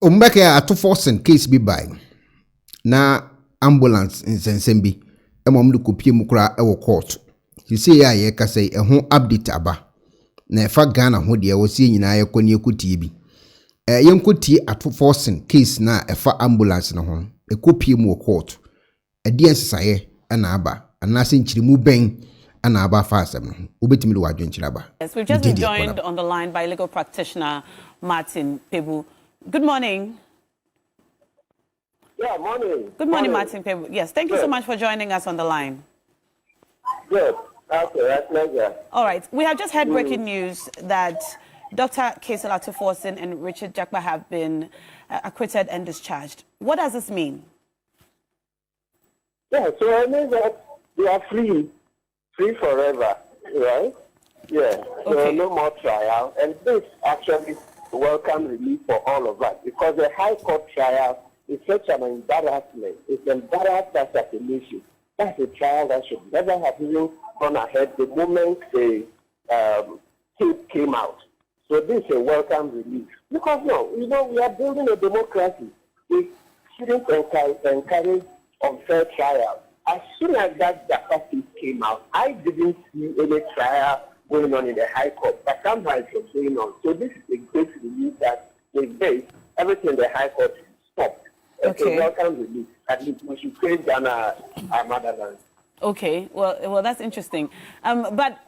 Umbeke Ato Forson case be by na ambulance nsensem bi emom de kopie mu kura e wo court. He say ya ye ka say ho update aba na efa Ghana ho de wo sie nyina ye koni ekutie bi. Yenkotie Ato Forson case na efa ambulance no ho e kopie mu wo court. Edi ensesaye na aba anase nchirimu ben ana aba fa asem no. Obetimi de wadwen chiraba. Yes, we've just been joined on the line by legal practitioner Martin Pebu. Good morning. Yeah, morning. Good morning, Martin Pebu. Yes, thank you so much for joining us on the line. Good. Okay, that's pleasure. All right. We have just heard breaking news that Dr. Ato Forson and Richard Jakpa have been acquitted and discharged. What does this mean? Yeah, so I mean that they are free forever, right? Yeah, so okay. No more trial. And this actually welcome relief for all of us because the High Court trial is such an embarrassment. It's embarrassed as a nation. That's a trial that should never have even gone ahead the moment the case came out. So this is a welcome relief. Because we are building a democracy. We shouldn't encourage unfair trial. As soon as that Jakpa case came out, I didn't see any trial going on in the High Court, but somehow it was going on. So this is a great relief that with this, everything in the High Court stopped. It's a welcome relief. At least we should praise Ghana, our motherland. Okay, well, that's interesting. But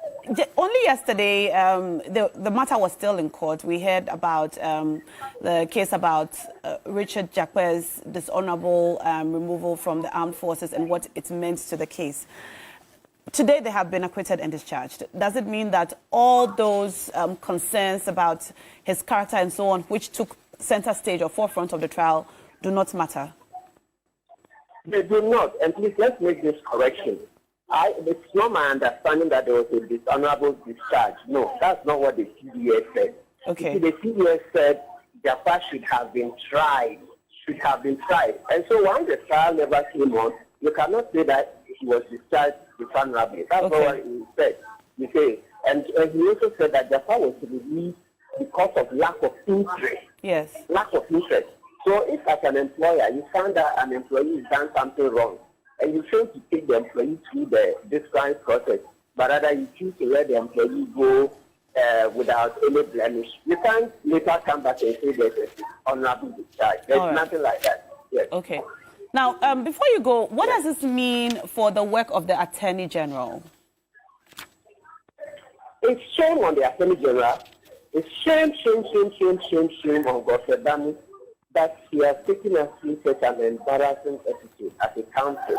only yesterday, the matter was still in court. We heard about the case about Richard Jakpa's dishonorable removal from the armed forces and what it meant to the case. Today, they have been acquitted and discharged. Does it mean that all those concerns about his character and so on, which took center stage or forefront of the trial, do not matter? They do not. And please, let's make this correction. It's not my understanding that there was a dishonorable discharge. No, that's not what the CDS said. Okay. See, the CDS said Jakpa should have been tried. And so once the trial never came on, you cannot say that he was discharged dishonorably. That's not what he said. You say, and he also said that Jakpa was released because of lack of interest. Yes. Lack of interest. So if as an employer, you find that an employee has done something wrong, and you fail to take the employee through the discharge process, but rather you choose to let the employee go without any blemish, you can't later come back and say there's an honorable discharge. There's nothing like that. Yes. Okay. Now, before you go, what does this mean for the work of the Attorney General? It's shame on the Attorney General. It's shame on Godfrey Dami that he has taken us through such an embarrassing attitude as a country.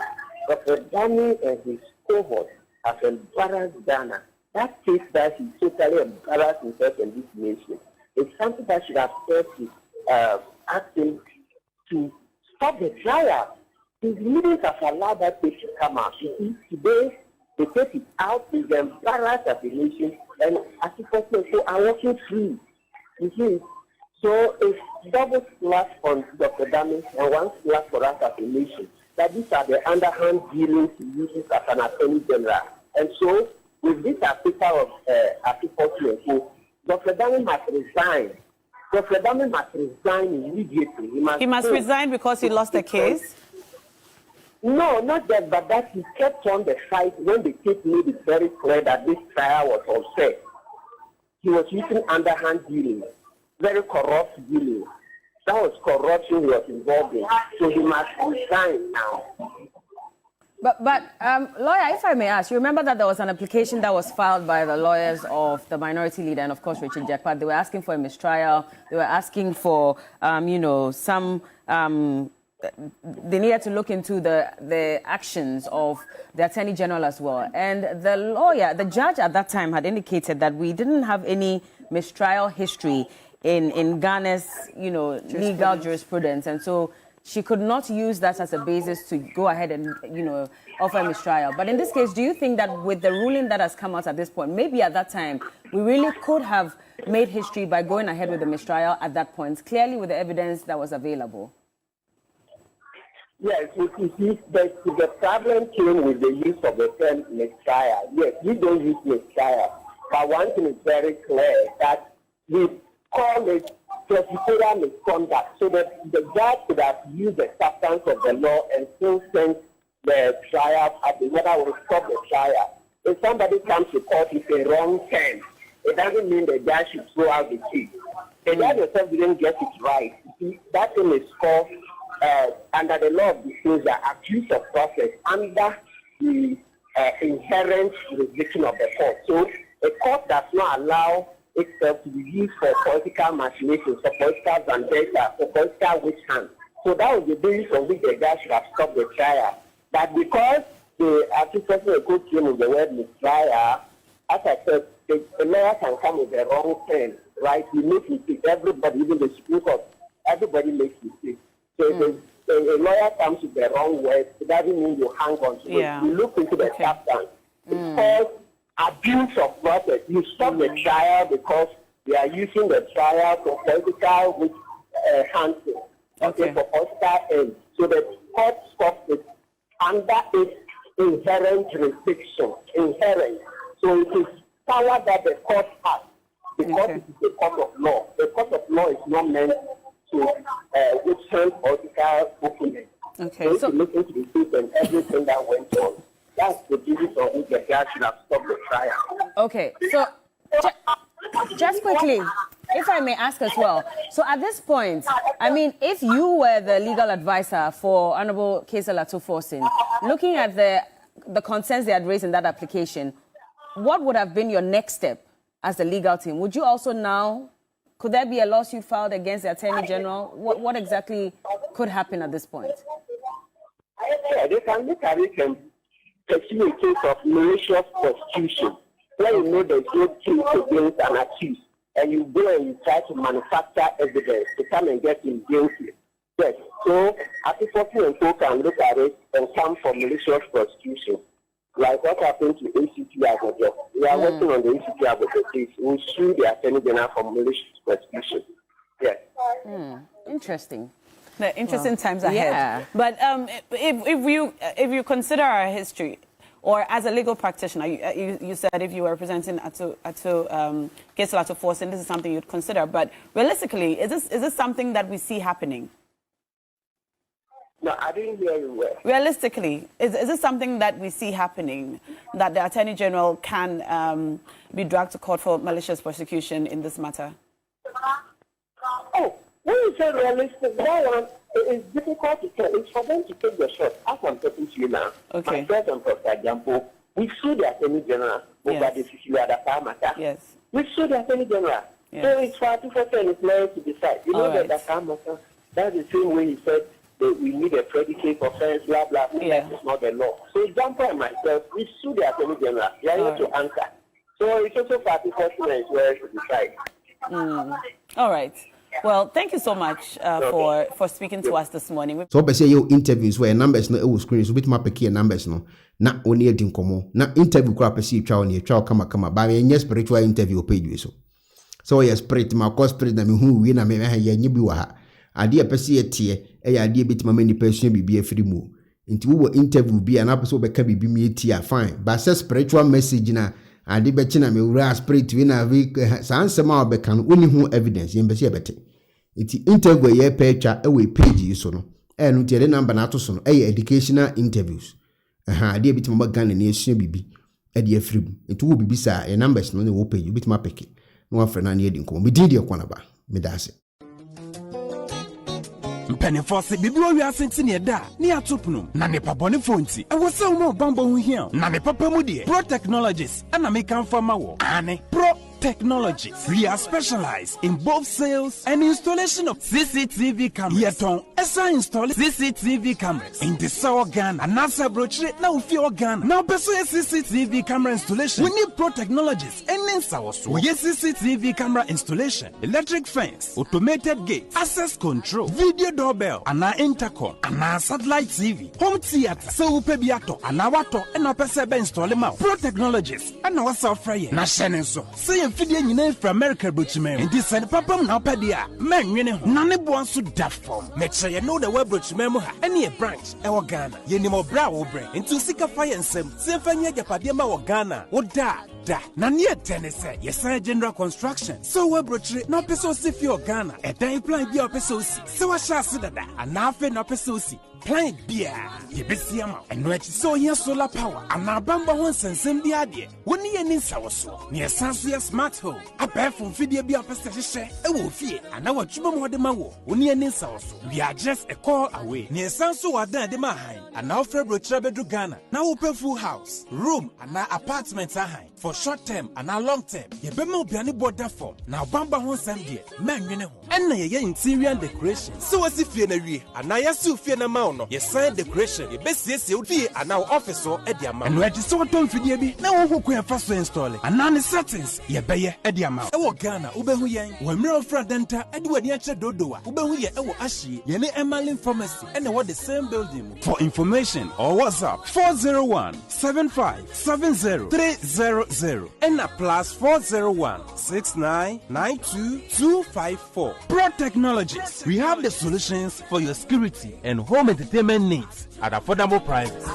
Dr. Dami and his cohort have embarrassed Ghana. That case that he totally embarrassed himself and this nation is something that should have said to ask him to stop the trial. His meetings have allowed that case to come out. Today, the case is out, is embarrassed as a nation, and as a person, so are walking free. You see? So it's double slap on Dr. Dami and one slap for us as a nation. That these are the underhand dealings he uses as an Attorney General. And so with this article of Ato Forson, Dr. Dami must resign. Dr. Dami must resign immediately. He must resign because he lost the case? No, not that, but that he kept on the fight when the case made it very clear that this trial was unfair. He was using underhand dealings. Very corrupt dealing. That was corruption he was involved in. So he must resign now. But lawyer, if I may ask, you remember that there was an application that was filed by the lawyers of the minority leader and, of course, Richard Jakpa. They were asking for a mistrial. They were asking for, some... they needed to look into the actions of the Attorney General as well. And the judge at that time had indicated that we didn't have any mistrial history in Ghana's, legal jurisprudence. And so she could not use that as a basis to go ahead and, offer a mistrial. But in this case, do you think that with the ruling that has come out at this point, maybe at that time, we really could have made history by going ahead with the mistrial at that point, clearly with the evidence that was available? Yes, the problem came with the use of the term mistrial. Yes, we don't use mistrial. But one thing is very clear, that we call it prosecutorial misconduct, so that the judge could have used the substance of the law and still sent the trial at the whether will stop the trial. If somebody comes to court with a wrong term, it doesn't mean the judge should throw out the case. The judge yourself didn't get it right. That thing is called, under the law of disclosure, abuse of process under the inherent jurisdiction of the court. So a court does not allow itself to be used for political machinations, for political vendetta, for political witch hunt. So that was the basis on which the judge should have stopped the trial. But because the Ato Forson court came with the word mistrial, as I said, the lawyer can come with the wrong term, right? We make mistakes. Everybody, even the Supreme Court, everybody makes mistakes. So if a lawyer comes with the wrong word, it doesn't mean you hang on to it. You look into the substance. It's called abuse of process. You stop the trial because they are using the trial for political hunting, for political ends. So the court stops it under its inherent jurisdiction. Inherent. So it is power that the court has because it is a court of law. The court of law is not meant to withstand political opponents. So to look into the case and everything that went on. That's the basis on which the judge should have stopped the trial. Okay, so just quickly, if I may ask as well. So at this point, I mean, if you were the legal advisor for Honorable Ato Forson, looking at the concerns they had raised in that application, what would have been your next step as the legal team? Would you also now, could there be a lawsuit filed against the Attorney General? What exactly could happen at this point? Yeah, they can look at it and pursue a case of malicious prosecution, where you know there's no case against an accused, and you go and you try to manufacture evidence to come and get him guilty. Yes, so Ato Forson and co can look at it and come for malicious prosecution. Like what happened to ACT Agogo. We are working on the ACT Agogo case. We'll sue the Attorney General for malicious prosecution. Yes. Interesting. The interesting times ahead. Yeah. But if you consider our history, or as a legal practitioner, you said if you were representing Ato Forson, this is something you'd consider. But realistically, is this something that we see happening? No, I didn't hear you well. Realistically, is this something that we see happening, that the Attorney General can be dragged to court for malicious prosecution in this matter? Oh, when you say realistic, that one is difficult to tell. It's for them to take the shot. As I'm talking to you now, myself and Professor Jampo, we sued the Attorney General over this issue at the matter. Yes. We sued the Attorney General. Yes. So it's for Ato Forson and his lawyers to decide. You know that matter, that's the same way he said, we need a predicate offense, blah, blah, blah. That is not the law. So Jampo and myself, we sued the Attorney General. They are here to answer. So it's also for Ato Forson and his lawyers to decide. All right. Well, thank you so much for speaking to us this morning. So, I say your interviews where numbers no screen, so bit my peculiar numbers no. Na only a dinkomo. Na interview crap see trial near trial come. By me, spiritual interview page so yes, spirit, my cause spirit, na me who win a me ya nyibiwa. Idea per se a tear, a idea bit my many person be a free move. Into we will interview be an episode be can be me tear fine. But says spiritual message na I did betina me ura spirit win a week sans sama be can only who evidence in Bessia bete. It's interview ye picture away page so no. And the number na to so educational interviews. Idea bit my gun and ye bibi. Idea free. It will be bisa a numbers no the page you bit my picky. No friend and ye didn't come. Me did Ekuonaba. Me that's it. Pennyforce bibi wi asenti ne da ne atopno na ne pabone fonti e wo se mo bambo hu hia na ne papa mu de Pro Technologies ana me kan fama wo ane Pro Technologies. We are specialized in both sales and installation of CCTV cameras. Yeton esa install CCTV cameras in the South Ghana and NASA brochure na ufi Ghana. Now person CCTV camera installation. We need Pro Technologies and Nensa also. We CCTV camera installation, electric fence, automated gate, access control, video doorbell, and intercom, and satellite TV, home theater, so upebiato, and wato, and our person install them out. Pro Technologies and our software. Na shenenso. Say fidye nyina from America brochime and this and papa na opedia men nwene ho na ne bo anso da form meche ye know the web brochime mu ha any a branch e wo Ghana ye ni mo bra wo bre into sika fire nsem se fanya japade ma wo Ghana wo da da. Na near tenese, yes, general construction. So we broche no peso si fi Ghana. E dan plan bi o peso si. So wa sha se dada. Anafe no peso si. Plan bia ye besi ama eno achi so here solar power ana bamba ho sensem bia de woni ye ni nsa woso ne esanso ye smart home abefo mfidie bia pese hyehyɛ ewo fie ana watwuma mo de ma wo woni ye ni nsa woso we are just a call away ne esanso wadan de ma han ana ofre brochira bedu Ghana na wo pay full house room ana apartment ahan for short term ana long term ye be ma obiane border form na bamba ho nsem de manwene ho enna ye interior decoration so wasi fie na wie ana yesu fie na ma no yes sign decoration ye besiesie odi ana office o e di ama no edi so to mfidie bi na wo hokun e fa so install ana ne settings ye beye e di ama e wo Ghana wo behu yen wo mira ofra denta e di wani a che dodowa wo behu ye e wo ahye ye ne Emerlin pharmacy e na wo the same building for information or WhatsApp 401-7570-300 and a +401-6992-254. Pro Technologies, we have the solutions for your security and home entertainment needs at affordable prices.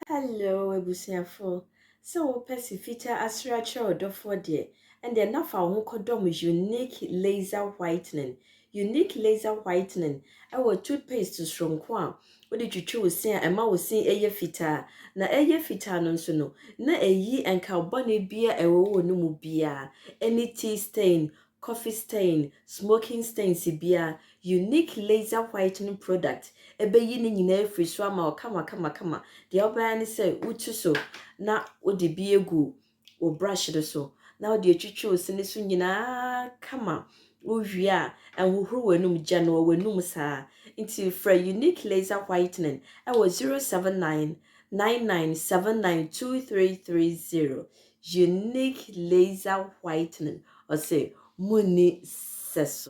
Hello, Ebusiafo. So, Pesifita Asracha or Dofodie, and then enough our Kodom unique laser whitening. Unique laser whitening. Our toothpaste to strong quam. What did you choose? Say, and ma was saying a fita. Na eye fita non sono. Na a ye and carbonate beer a wo no mu beer. Any tea stain, coffee stain, smoking stain si beer. Unique laser whitening product. Ebe yini nyina free swama o kama. The obani say utu so na odi biegu o brush do so. Na odi echicho se ne so nyina kama. Uwia and who wenum jano wenum sa into for unique laser whitening. I was 079-9979-2330. Unique laser whitening or say muni seso.